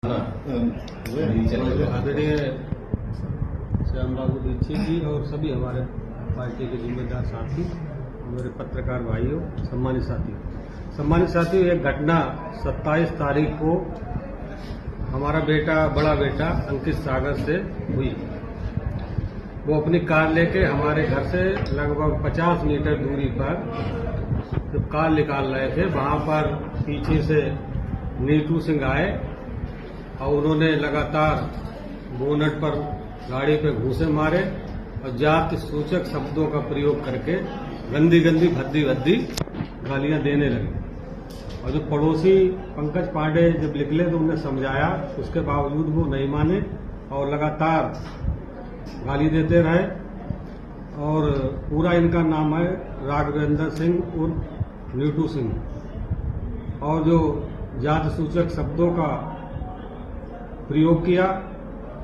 आदरणीय श्याम बाबू दीक्षित जी और सभी हमारे पार्टी के जिम्मेदार साथी, मेरे पत्रकार भाइयों, सम्मानित साथियों, एक घटना 27 तारीख को हमारा बड़ा बेटा अंकित सागर से हुई। वो अपनी कार लेके हमारे घर से लगभग 50 मीटर दूरी पर जब कार निकाल रहे थे, वहां पर पीछे से नीतू सिंह आए और उन्होंने लगातार बोनट पर गाड़ी पे घूंसे मारे और जाति सूचक शब्दों का प्रयोग करके गंदी भद्दी गालियां देने लगे। और जो पड़ोसी पंकज पांडे जब निकले तो उन्हें समझाया, उसके बावजूद वो नहीं माने और लगातार गाली देते रहे। और पूरा इनका नाम है राघवेंद्र सिंह उर्फ नीतू सिंह। और जो जाति सूचक शब्दों का प्रयोग किया,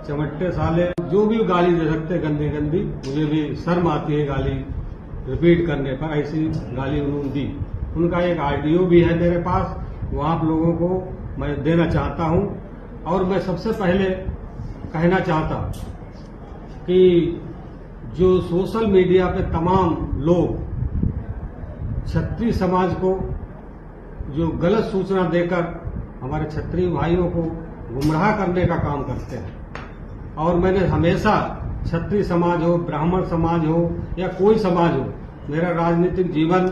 चमट्टे साले, जो भी गाली दे सकते गंदी, मुझे भी शर्म आती है गाली रिपीट करने पर। ऐसी गाली उन्होंने दी। उनका एक ऑडियो भी है मेरे पास, वो आप लोगों को मैं देना चाहता हूं। और मैं सबसे पहले कहना चाहता कि जो सोशल मीडिया पे तमाम लोग क्षत्रिय समाज को जो गलत सूचना देकर हमारे क्षत्रिय भाइयों को गुमराह करने का काम करते हैं, और मैंने हमेशा क्षत्रिय समाज हो, ब्राह्मण समाज हो या कोई समाज हो, मेरा राजनीतिक जीवन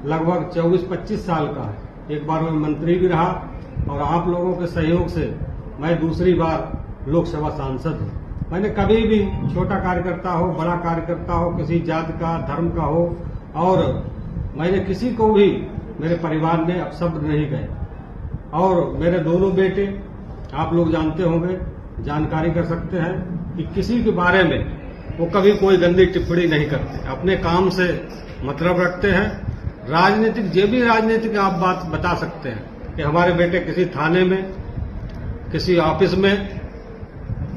लगभग 24-25 साल का है। एक बार मैं मंत्री भी रहा और आप लोगों के सहयोग से मैं दूसरी बार लोकसभा सांसद हूं। मैंने कभी भी छोटा कार्यकर्ता हो, बड़ा कार्यकर्ता हो, किसी जाति का, धर्म का हो, और मैंने किसी को भी मेरे परिवार में अपशब्द नहीं कहे। और मेरे दोनों बेटे, आप लोग जानते होंगे, जानकारी कर सकते हैं कि किसी के बारे में वो कभी कोई गंदी टिप्पणी नहीं करते, अपने काम से मतलब रखते हैं। राजनीतिक आप बात बता सकते हैं कि हमारे बेटे किसी थाने में, किसी ऑफिस में,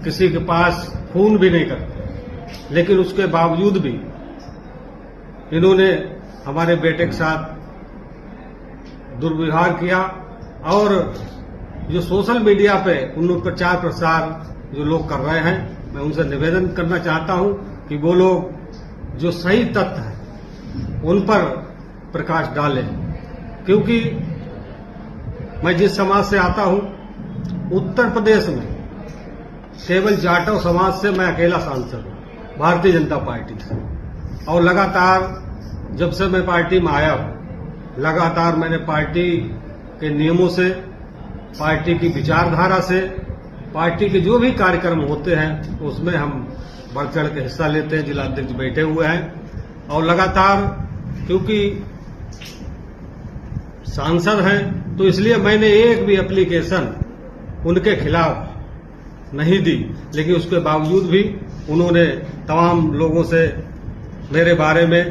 किसी के पास फोन भी नहीं करते, लेकिन उसके बावजूद भी इन्होंने हमारे बेटे के साथ दुर्व्यवहार किया। और जो सोशल मीडिया पे उन प्रचार प्रसार जो लोग कर रहे हैं, मैं उनसे निवेदन करना चाहता हूं कि वो लोग जो सही तथ्य हैं उन पर प्रकाश डालें। क्योंकि मैं जिस समाज से आता हूं, उत्तर प्रदेश में केवल जाटव समाज से मैं अकेला सांसद हूं, भारतीय जनता पार्टी से। और लगातार जब से मैं पार्टी में आया हूं, लगातार मैंने पार्टी के नियमों से, पार्टी की विचारधारा से, पार्टी के जो भी कार्यक्रम होते हैं उसमें हम बढ़ चढ़ के हिस्सा लेते हैं। जिलाध्यक्ष बैठे हुए हैं और लगातार, क्योंकि सांसद हैं तो इसलिए मैंने एक भी एप्लीकेशन उनके खिलाफ नहीं दी, लेकिन उसके बावजूद भी उन्होंने तमाम लोगों से मेरे बारे में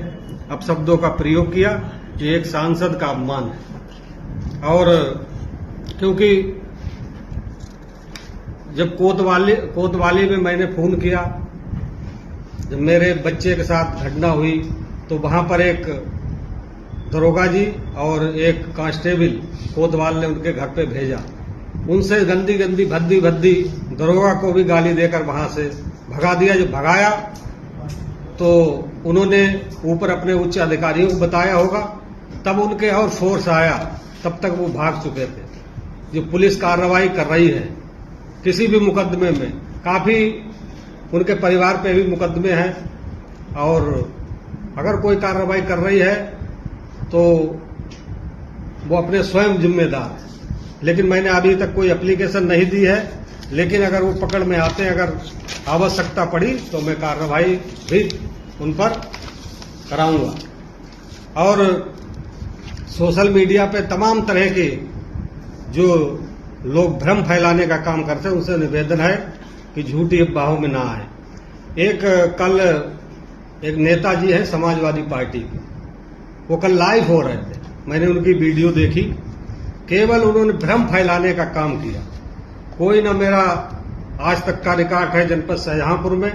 अपशब्दों का प्रयोग किया। ये एक सांसद का अपमान है। और क्योंकि जब कोतवाली में मैंने फोन किया, जब मेरे बच्चे के साथ घटना हुई, तो वहां पर एक दरोगा जी और एक कांस्टेबल कोतवाल ने उनके घर पे भेजा। उनसे गंदी भद्दी दरोगा को भी गाली देकर वहां से भगा दिया। जब भगाया तो उन्होंने ऊपर अपने उच्च अधिकारियों को बताया होगा, तब उनके और फोर्स आया, तब तक वो भाग चुके थे। जो पुलिस कार्रवाई कर रही है किसी भी मुकदमे में, काफी उनके परिवार पे भी मुकदमे हैं, और अगर कोई कार्रवाई कर रही है तो वो अपने स्वयं जिम्मेदार है। लेकिन मैंने अभी तक कोई एप्लीकेशन नहीं दी है, लेकिन अगर वो पकड़ में आते हैं, अगर आवश्यकता पड़ी तो मैं कार्रवाई भी उन पर कराऊंगा। और सोशल मीडिया पे तमाम तरह के जो लोग भ्रम फैलाने का काम करते हैं, उनसे निवेदन है कि झूठी अफवाहों में ना आए। कल एक नेताजी है समाजवादी पार्टी के, वो कल लाइव हो रहे थे, मैंने उनकी वीडियो देखी। केवल उन्होंने भ्रम फैलाने का काम किया। कोई ना मेरा आज तक का रिकॉर्ड है जनपद शाहजहांपुर में,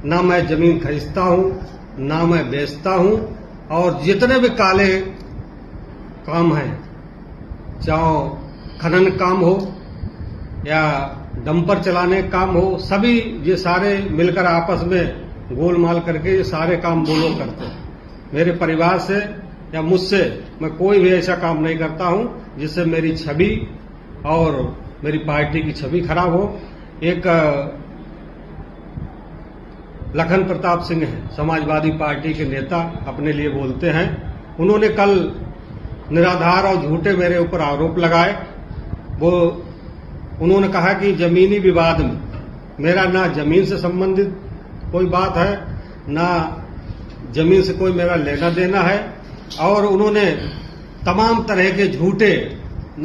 ना मैं जमीन खरीदता हूं, ना मैं बेचता हूं। और जितने भी काले काम हैं, चाहे खनन काम हो या डंपर चलाने का काम हो, सभी ये सारे मिलकर आपस में गोलमाल करके ये सारे काम वो लोग करते हैं। मेरे परिवार से या मुझसे मैं कोई भी ऐसा काम नहीं करता हूं जिससे मेरी छवि और मेरी पार्टी की छवि खराब हो। एक लखन प्रताप सिंह है, समाजवादी पार्टी के नेता, अपने लिए बोलते हैं। उन्होंने कल निराधार और झूठे मेरे ऊपर आरोप लगाए। वो उन्होंने कहा कि जमीनी विवाद में मेरा ना जमीन से संबंधित कोई बात है, ना जमीन से कोई मेरा लेना देना है, और उन्होंने तमाम तरह के झूठे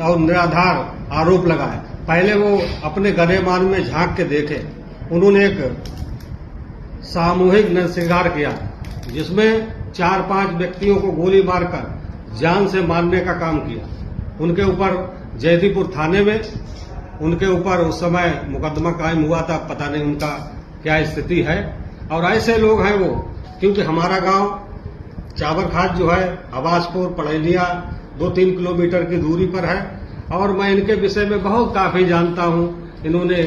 और निराधार आरोप लगाए। पहले वो अपने गनेमान में झांक के देखे। उन्होंने एक सामूहिक नरसंहार किया जिसमें 4-5 व्यक्तियों को गोली मारकर जान से मारने का काम किया। उनके ऊपर जयदीपुर थाने में उनके ऊपर उस समय मुकदमा कायम हुआ था, पता नहीं उनका क्या स्थिति है। और ऐसे लोग हैं वो, क्योंकि हमारा गांव चावरखात जो है आवासपुर पड़ैलिया 2-3 किलोमीटर की दूरी पर है, और मैं इनके विषय में बहुत काफी जानता हूं। इन्होंने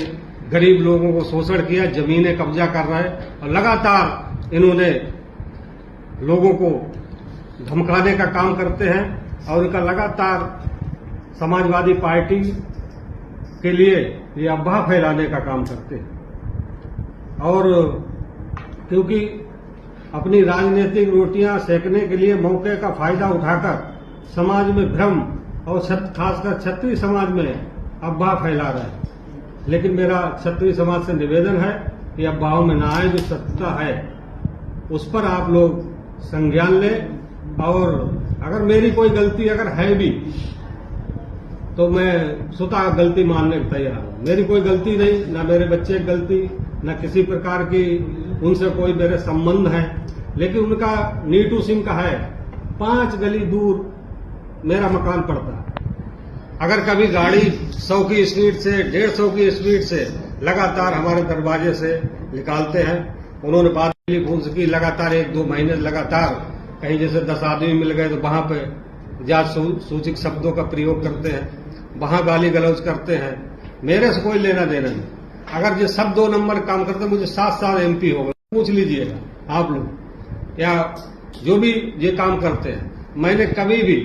गरीब लोगों को शोषण किया, जमीनें कब्जा कर रहे हैं, और लगातार इन्होंने लोगों को धमकाने का काम करते हैं, और इनका लगातार समाजवादी पार्टी के लिए ये अफवाह फैलाने का काम करते हैं। और क्योंकि अपनी राजनीतिक रोटियां सेकने के लिए मौके का फायदा उठाकर समाज में भ्रम और खासकर क्षत्रिय समाज में अफवाह फैला रहे हैं। लेकिन मेरा क्षत्रिय समाज से निवेदन है कि अफवाहों में ना आए, जो सत्यता है उस पर आप लोग संज्ञान लें। और अगर मेरी कोई गलती अगर है भी तो मैं स्वतः गलती मानने को तैयार हूं। मेरी कोई गलती नहीं, ना मेरे बच्चे की गलती, न किसी प्रकार की उनसे कोई मेरे संबंध है। लेकिन उनका नीटू सिंह का है, 5 गली दूर मेरा मकान पड़ता है। अगर कभी गाड़ी 100 की स्पीड से 150 की स्पीड से लगातार हमारे दरवाजे से निकालते हैं। उन्होंने बात टेलीफोन की, लगातार 1-2 महीने लगातार कहीं जैसे 10 आदमी मिल गए तो वहां पे जात सूचक शब्दों का प्रयोग करते हैं, वहां गाली गलौज करते हैं। मेरे से कोई लेना देना नहीं। अगर ये सब 2 नंबर काम करते, मुझे 7 साल MP हो गए, पूछ लीजिएगा आप लोग, या जो भी ये काम करते हैं। मैंने कभी भी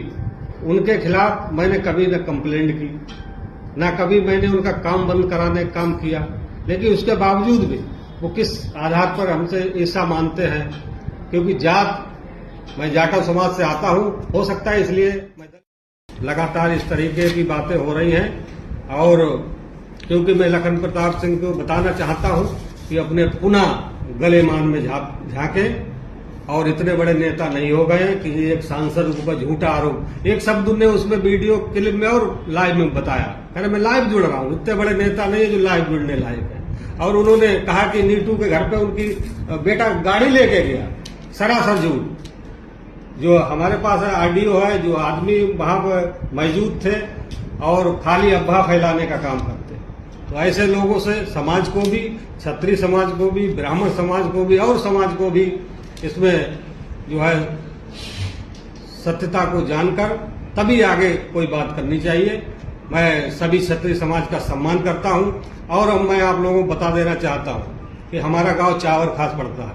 उनके खिलाफ मैंने कभी न कंप्लेंट की, ना कभी मैंने उनका काम बंद कराने का काम किया। लेकिन उसके बावजूद भी वो किस आधार पर हमसे ऐसा मानते हैं, क्योंकि मैं जाटव समाज से आता हूं, हो सकता है इसलिए लगातार इस तरीके की बातें हो रही हैं। और क्योंकि मैं लखन प्रताप सिंह को बताना चाहता हूं कि अपने पुनः गले मान में झांके, और इतने बड़े नेता नहीं हो गए कि एक सांसद के ऊपर झूठा आरोप। एक शब्द उन्हें उसमें वीडियो क्लिप में और लाइव में बताया, कह रहे मैं लाइव जुड़ रहा हूं। इतने बड़े नेता नहीं है जो लाइव जुड़ने लायक है। और उन्होंने कहा कि नीटू के घर पे उनकी बेटा गाड़ी लेके गया, सरासर झूठ। जो हमारे पास है ऑडियो है, जो आदमी वहां पर मौजूद थे और खाली अफवाह फैलाने का काम करते। तो ऐसे लोगों से समाज को भी, क्षत्रिय समाज को भी, ब्राह्मण समाज को भी और समाज को भी इसमें जो है सत्यता को जानकर तभी आगे कोई बात करनी चाहिए। मैं सभी क्षत्रिय समाज का सम्मान करता हूं, और मैं आप लोगों को बता देना चाहता हूं कि हमारा गांव चावरखात पड़ता है।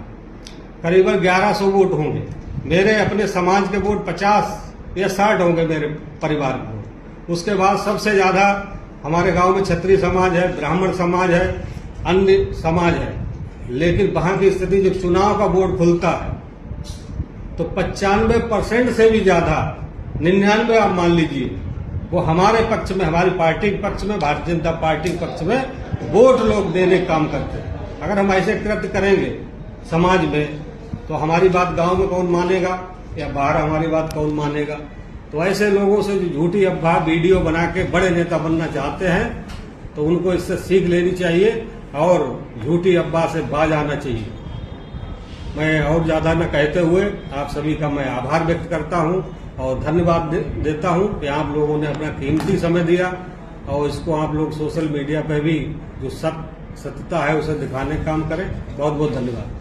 करीबन 1100 वोट होंगे। मेरे अपने समाज के वोट 50 या 60 होंगे मेरे परिवार के वोट। उसके बाद सबसे ज्यादा हमारे गांव में क्षत्रिय समाज है, ब्राह्मण समाज है, अन्य समाज है। लेकिन वहां की स्थिति, जब चुनाव का वोट खुलता है तो 95% से भी ज्यादा, 99 आप मान लीजिए, वो हमारे पक्ष में, हमारी पार्टी के पक्ष में, भारतीय जनता पार्टी के पक्ष में वोट लोग देने का काम करते हैं। अगर हम ऐसे कृत्य करेंगे समाज में तो हमारी बात गांव में कौन मानेगा, या बाहर हमारी बात कौन मानेगा। तो ऐसे लोगों से जो झूठी अफवाह वीडियो बना के बड़े नेता बनना चाहते हैं, तो उनको इससे सीख लेनी चाहिए और झूठी अफवाह से बाज आना चाहिए। मैं और ज्यादा न कहते हुए आप सभी का मैं आभार व्यक्त करता हूं और धन्यवाद देता हूं कि आप लोगों ने अपना कीमती समय दिया, और इसको आप लोग सोशल मीडिया पर भी जो सत्यता है उसे दिखाने का काम करें। बहुत बहुत धन्यवाद।